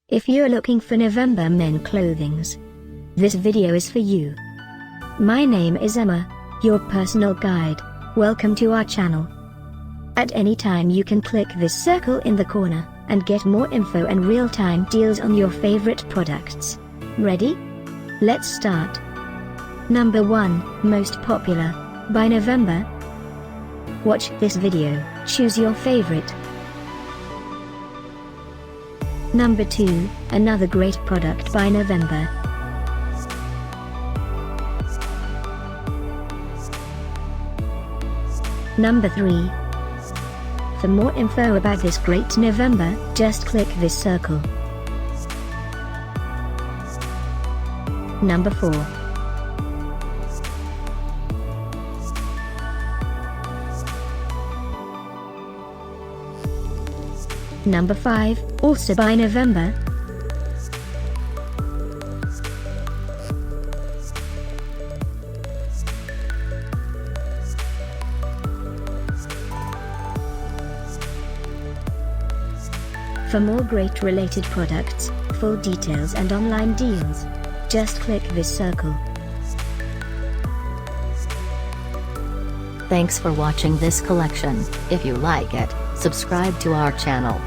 If you're looking for November men clothings, this video is for you. My name is Emma, your personal guide. Welcome to our channel. At any time you can click this circle in the corner, and get more info and real-time deals on your favorite products. Ready? Let's start. Number 1, Most Popular, by November. Watch this video, choose your favorite. Number 2, another great product by November. Number 3. For more info about this great November, just click this circle. Number 4. Number 5, also by November. For more great related products, full details and online deals, just click this circle. Thanks for watching this collection. If you like it, subscribe to our channel.